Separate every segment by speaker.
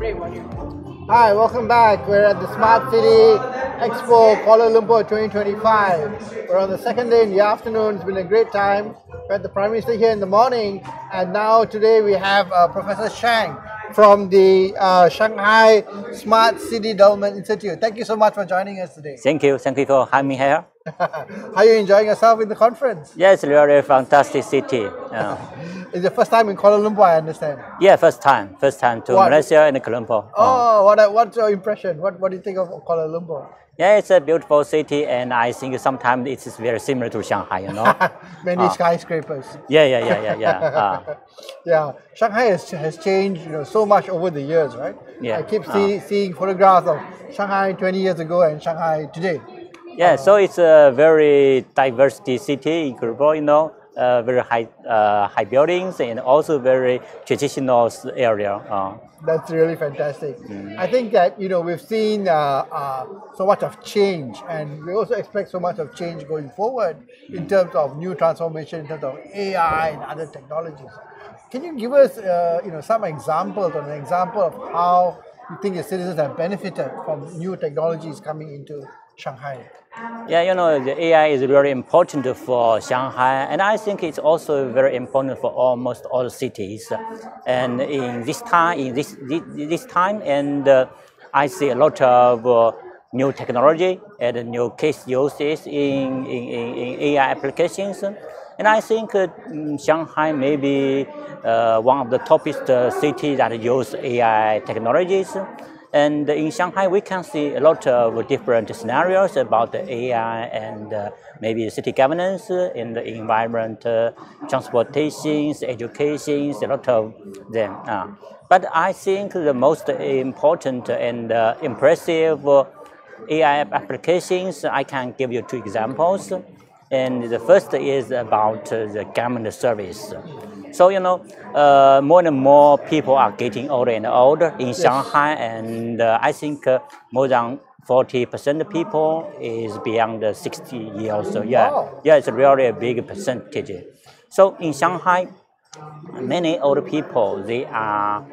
Speaker 1: Hi, welcome back. We're at the Smart City Expo Kuala Lumpur 2025. We're on the second day in the afternoon. It's been a great time. We had the Prime Minister here in the morning, and now today we have Professor Sheng from the Shanghai Smart City Development Institute. Thank you so much for joining us today.
Speaker 2: Thank you for having me here.
Speaker 1: How are you enjoying yourself in the conference?
Speaker 2: Yeah, it's really a fantastic city.
Speaker 1: It's your first time in Kuala Lumpur, I understand.
Speaker 2: Yeah, first time to Malaysia and Kuala Lumpur.
Speaker 1: Oh, what's your impression? What do you think of Kuala Lumpur?
Speaker 2: Yeah, it's a beautiful city, and I think sometimes it is very similar to Shanghai, you know.
Speaker 1: Many skyscrapers.
Speaker 2: Yeah.
Speaker 1: Yeah, Shanghai has changed, so much over the years, right?
Speaker 2: Yeah.
Speaker 1: I keep seeing photographs of Shanghai 20 years ago and Shanghai today.
Speaker 2: Yeah, so it's a very diverse city in Kuala Lumpur, very high buildings and also very traditional area.
Speaker 1: That's really fantastic. I think that we've seen so much of change, and we also expect so much of change going forward in terms of new transformation, in terms of AI and other technologies. Can you give us some examples or an example of how you think your citizens have benefited from new technologies coming into Shanghai?
Speaker 2: Yeah, the AI is very important for Shanghai, and I think it's also very important for almost all cities. And in this time, and I see a lot of new technology and new case uses in AI applications. And I think Shanghai may be one of the toppest cities that use AI technologies. And in Shanghai, we can see a lot of different scenarios about the AI and maybe city governance in the environment, transportation, education, a lot of them. But I think the most important and impressive AI applications, I can give you two examples. And the first is about the government service. So, more and more people are getting older and older in Shanghai, and I think more than 40% of people is beyond 60 years. So, it's really a big percentage. So, in Shanghai, many older people, they are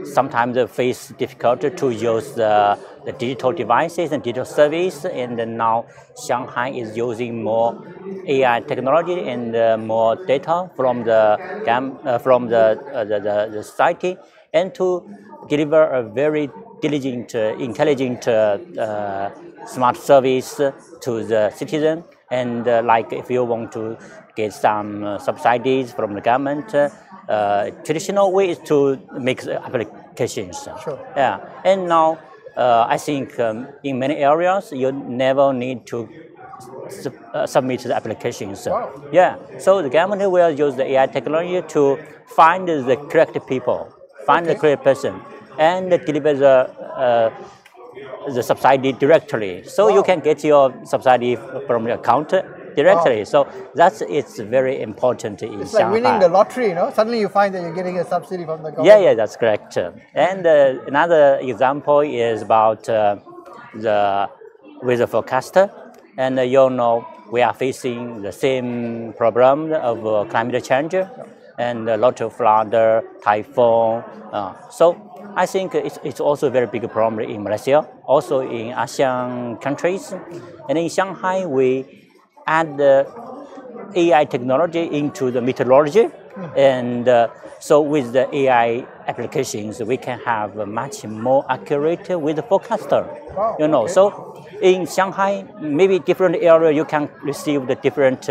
Speaker 2: sometimes face difficulty to use the digital devices and digital service, and now Shanghai is using more AI technology and more data from the society, and to deliver a very diligent, intelligent, smart service to the citizen. And like if you want to get some subsidies from the government, traditional way is to make the applications.
Speaker 1: Sure.
Speaker 2: Yeah, and now I think in many areas you never need to submit the applications.
Speaker 1: Wow.
Speaker 2: Yeah, so the government will use the AI technology to find the correct people, find the correct person, and deliver the subsidy directly. So you can get your subsidy from your account directly. So it's very important in Shanghai.
Speaker 1: It's like winning the lottery, Suddenly you find that you're getting a subsidy from the government.
Speaker 2: Yeah, that's correct. And another example is about the weather forecaster. And we are facing the same problem of climate change and a lot of flood, typhoon. So I think it's also a very big problem in Malaysia, also in ASEAN countries. And in Shanghai, we add AI technology into the meteorology. And so with the AI applications, we can have a much more accurate weather forecaster.
Speaker 1: Wow,
Speaker 2: So in Shanghai, maybe different area you can receive the different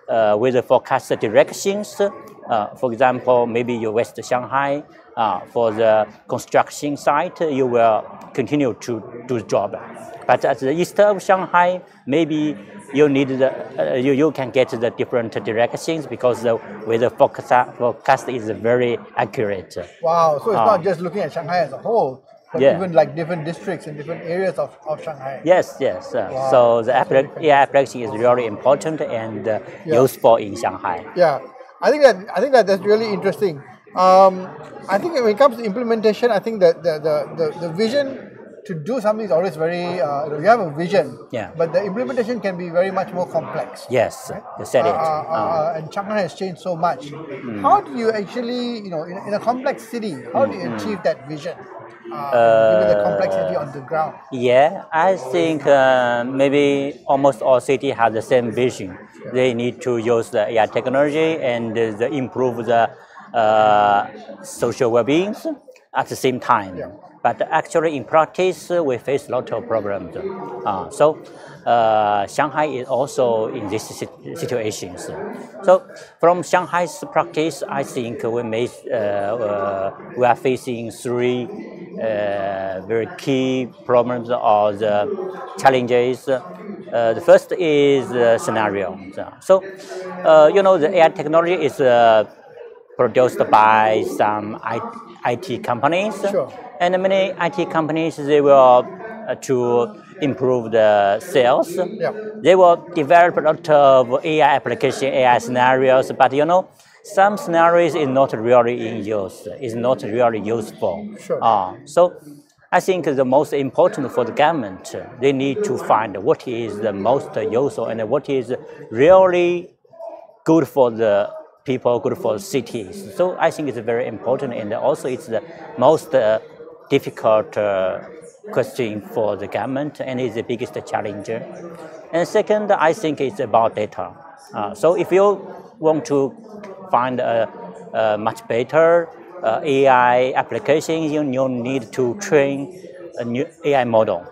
Speaker 2: weather forecast directions. For example, maybe you West Shanghai, for the construction site, you will continue to do the job. But at the east of Shanghai, maybe you need you can get the different directions because the weather forecast is very accurate.
Speaker 1: Wow, so it's not just looking at Shanghai as a whole, but even like different districts and different areas of Shanghai.
Speaker 2: Yes.
Speaker 1: Wow.
Speaker 2: So the AI application is really important and useful in Shanghai.
Speaker 1: Yeah, I think that's really interesting. I think when it comes to implementation, I think that the vision to do something is always very, you have a vision, but the implementation can be very much more complex.
Speaker 2: Yes,
Speaker 1: right?
Speaker 2: you said it.
Speaker 1: And Shanghai has changed so much. How do you actually, in a complex city, how do you achieve that vision? given the complexity on the ground?
Speaker 2: Yeah, I think maybe almost all cities have the same vision. They need to use the AI technology and improve the social well-being at the same time.
Speaker 1: Yeah.
Speaker 2: But actually, in practice, we face a lot of problems. Shanghai is also in these situations. So, from Shanghai's practice, I think we are facing three very key problems or the challenges. The first is the scenario. So, the AI technology is produced by some IT companies.
Speaker 1: Sure.
Speaker 2: And many IT companies, they will, to improve the sales,
Speaker 1: Yeah.
Speaker 2: they will develop a lot of AI application, AI scenarios, but some scenarios is not really in use, is not really useful.
Speaker 1: Sure.
Speaker 2: So I think the most important for the government, they need to find what is the most useful and what is really good for the people, good for cities. So I think it's very important, and also it's the most difficult question for the government, and is the biggest challenge. And second, I think it's about data. So if you want to find a much better AI application, you need to train a new AI model.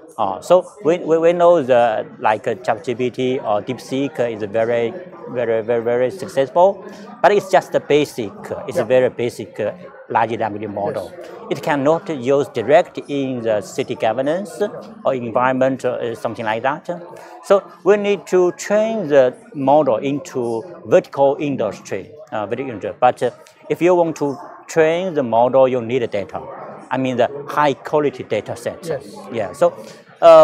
Speaker 2: So we know that like ChatGPT or DeepSeek is very successful, but it's just a basic. It's a very basic large language model.
Speaker 1: Yes.
Speaker 2: It cannot use direct in the city governance or environment or something like that. So we need to train the model into vertical industry. But if you want to train the model, you need data. I mean the high quality data set.
Speaker 1: Yes.
Speaker 2: Yeah. So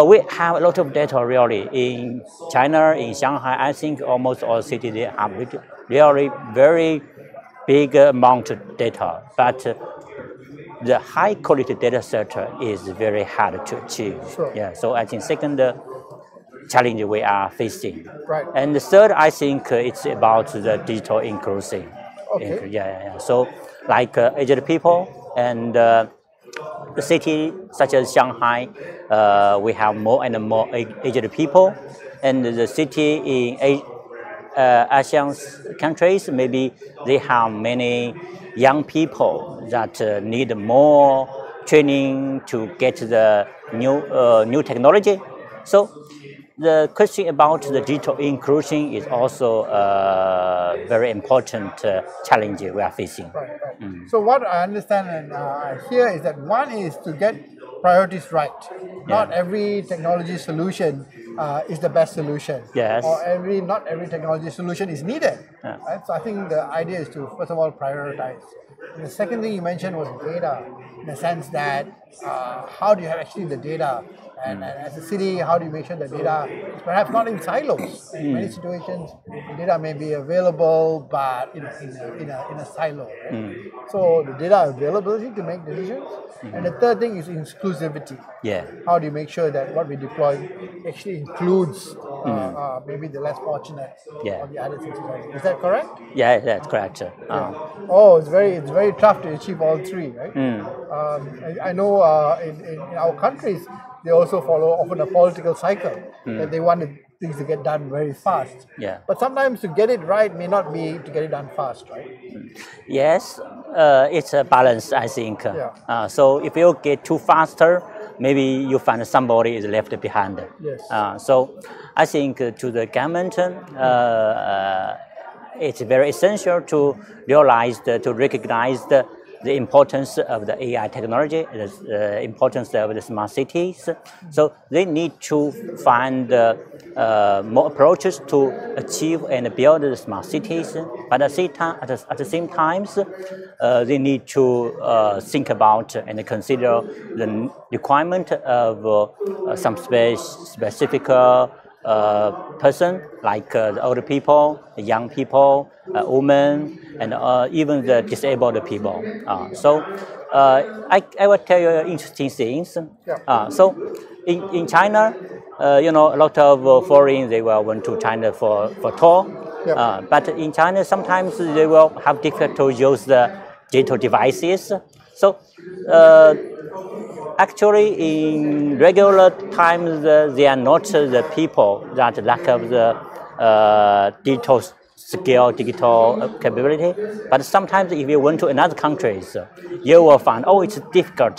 Speaker 2: we have a lot of data really in China, in Shanghai. I think almost all cities they have really very big amount of data, but the high quality data set is very hard to achieve.
Speaker 1: Sure.
Speaker 2: Yeah. So I think second challenge we are facing.
Speaker 1: Right.
Speaker 2: And the third, I think it's about the digital inclusion.
Speaker 1: Okay.
Speaker 2: Yeah. So like aged people and the city such as Shanghai, we have more and more aged people, and the city in Asian countries, maybe they have many young people that need more training to get the new technology. So the question about the digital inclusion is also a very important challenge we are facing.
Speaker 1: Right. So what I understand and I hear is that one is to get priorities right. Not every technology solution is the best solution.
Speaker 2: Yes.
Speaker 1: Or not every technology solution is needed.
Speaker 2: Yeah.
Speaker 1: Right? So I think the idea is to first of all prioritize. And the second thing you mentioned was data, in the sense that how do you have actually the data, and as a city, how do you make sure the data is perhaps not in silos? In many situations, the data may be available, but in a silo. Right? So the data availability to make decisions, and the third thing is inclusivity.
Speaker 2: Yeah.
Speaker 1: How do you make sure that what we deploy actually includes maybe the less fortunate or the others in society? Is that correct?
Speaker 2: Yeah, that's correct.
Speaker 1: Oh, it's very tough to achieve all three, right? I know in our countries they also follow often a political cycle that they want things to get done very fast.
Speaker 2: Yeah.
Speaker 1: But sometimes to get it right may not be to get it done fast, right?
Speaker 2: Yes, it's a balance, I think.
Speaker 1: Yeah.
Speaker 2: So if you get too faster, maybe you find somebody is left behind.
Speaker 1: Yes.
Speaker 2: So I think to the government, it's very essential to realize, to recognize the importance of the AI technology, the importance of the smart cities. So they need to find more approaches to achieve and build the smart cities. But at the same time, they need to think about and consider the requirement of some specific person, like the older people, the young people, women, and even the disabled people. So I will tell you interesting things. So in China, a lot of foreign, they will went to China for tour. But in China, sometimes they will have difficulty to use the digital devices. So Actually, in regular times, they are not the people that lack of the digital skill, digital capability. But sometimes, if you went to another countries, you will find, oh, it's difficult.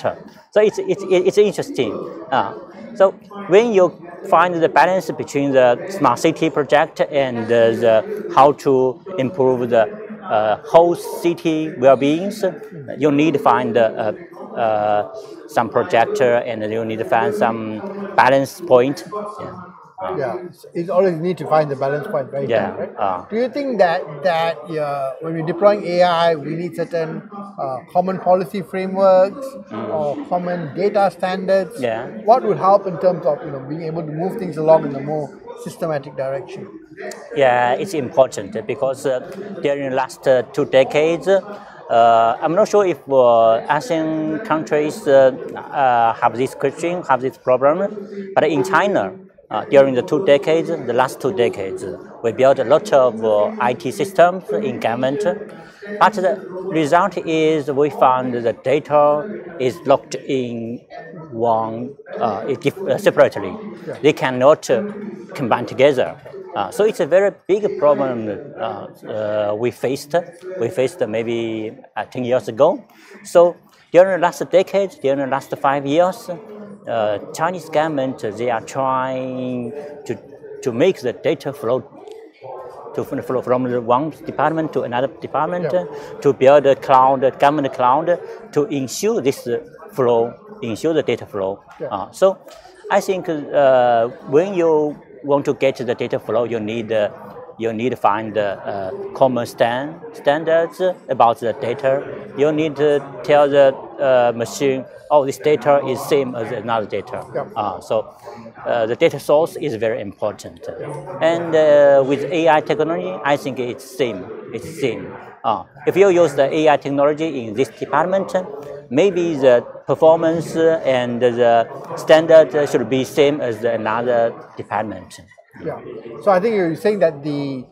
Speaker 2: So it's interesting. So when you find the balance between the smart city project and how to improve the whole city well-beings, you need to find some projector and you need to find some balance point.
Speaker 1: Yeah, it's always need to find the balance point, very
Speaker 2: Yeah.
Speaker 1: tough, right? Do you think that when we're deploying AI, we need certain common policy frameworks or common data standards?
Speaker 2: Yeah.
Speaker 1: What would help in terms of being able to move things along in a more systematic direction?
Speaker 2: Yeah, it's important because during the last 2 decades, I'm not sure if Asian countries have this question, have this problem, but in China, during the 2 decades, the last 2 decades, we built a lot of IT systems in government. But the result is we found the data is locked in one separately.
Speaker 1: Yeah.
Speaker 2: They cannot combine together. So it's a very big problem we faced. We faced maybe 10 years ago. So during the last decade, during the last 5 years, Chinese government they are trying to make the data flow from one department to another department, to build a cloud, government cloud, to ensure this flow, ensure the data flow. So I think when you want to get the data flow, you need to find common standards about the data. You need to tell the machine, oh, this data is same as another data. So the data source is very important. And with AI technology, I think it's same. It's same. If you use the AI technology in this department, maybe the performance and the standard should be same as another department.
Speaker 1: Yeah. So I think you're saying that the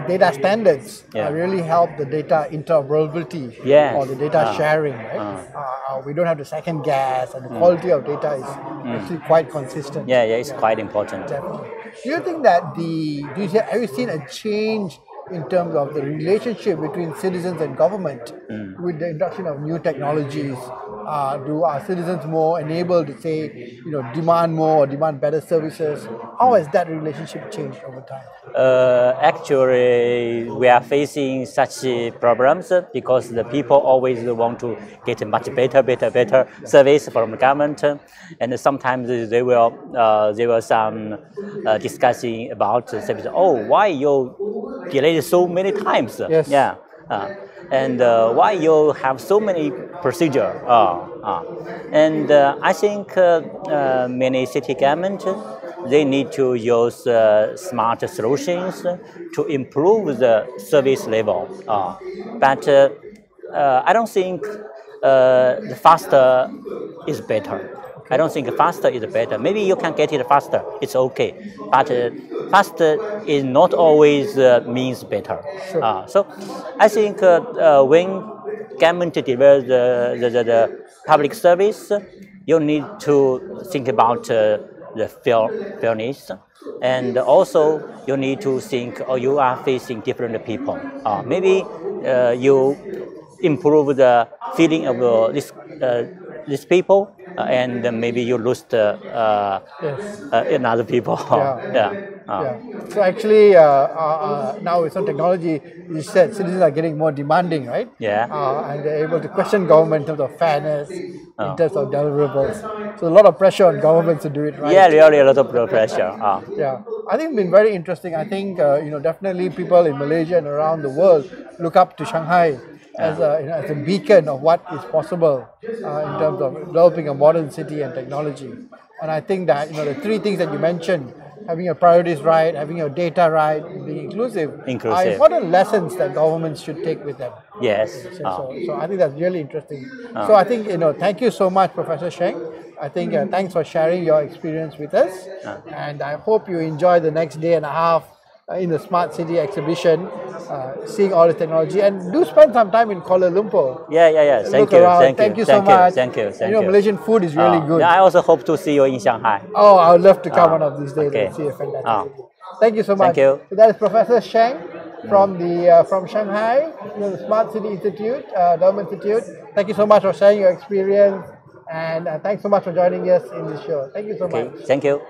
Speaker 1: data standards really help the data interoperability or the data sharing, right? We don't have to second guess, and the quality of data is actually quite consistent.
Speaker 2: Yeah, it's quite important.
Speaker 1: Definitely. Do you think that have you seen a change in terms of the relationship between citizens and government with the introduction of new technologies? Do our citizens more enabled to say, demand more or demand better services? How has that relationship changed over time?
Speaker 2: Actually, we are facing such problems because the people always want to get a much better service from the government, and sometimes they will some discussing about the service. Oh, why you delayed so many times?
Speaker 1: Yes.
Speaker 2: Yeah. And why you have so many procedure? And I think many city government they need to use smart solutions to improve the service level. But I don't think the faster is better. I don't think faster is better. Maybe you can get it faster. It's okay. But faster is not always means better.
Speaker 1: Sure.
Speaker 2: So I think when government delivers the public service, you need to think about the fairness, and also you need to think, or you are facing different people. Maybe you improve the feeling of these people, and maybe you lose another people.
Speaker 1: So actually, now with some technology, you said citizens are getting more demanding, right? And they're able to question government in terms of fairness, in terms of deliverables. So a lot of pressure on governments to do it right.
Speaker 2: Yeah, really a lot of pressure.
Speaker 1: Yeah, I think it's been very interesting. I think definitely people in Malaysia and around the world look up to Shanghai as a beacon of what is possible in terms of developing a modern city and technology. And I think that the three things that you mentioned, having your priorities right, having your data right, being inclusive, are important lessons that governments should take with them.
Speaker 2: Yes.
Speaker 1: So I think that's really interesting. So I think thank you so much, Professor Sheng. I think thanks for sharing your experience with us, and I hope you enjoy the next day and a half in the Smart City exhibition, seeing all the technology, and do spend some time in Kuala Lumpur.
Speaker 2: Yeah.
Speaker 1: Look around. Thank you so much.
Speaker 2: Thank you.
Speaker 1: Malaysian food is really good.
Speaker 2: I also hope to see you in Shanghai.
Speaker 1: Oh, I would love to come one of these days and see a fantastic city. Thank you so much.
Speaker 2: Thank you.
Speaker 1: So that is Professor Sheng from Shanghai, the Smart City Institute, Government Institute. Thank you so much for sharing your experience, and thanks so much for joining us in this show. Thank you so much.
Speaker 2: Thank you.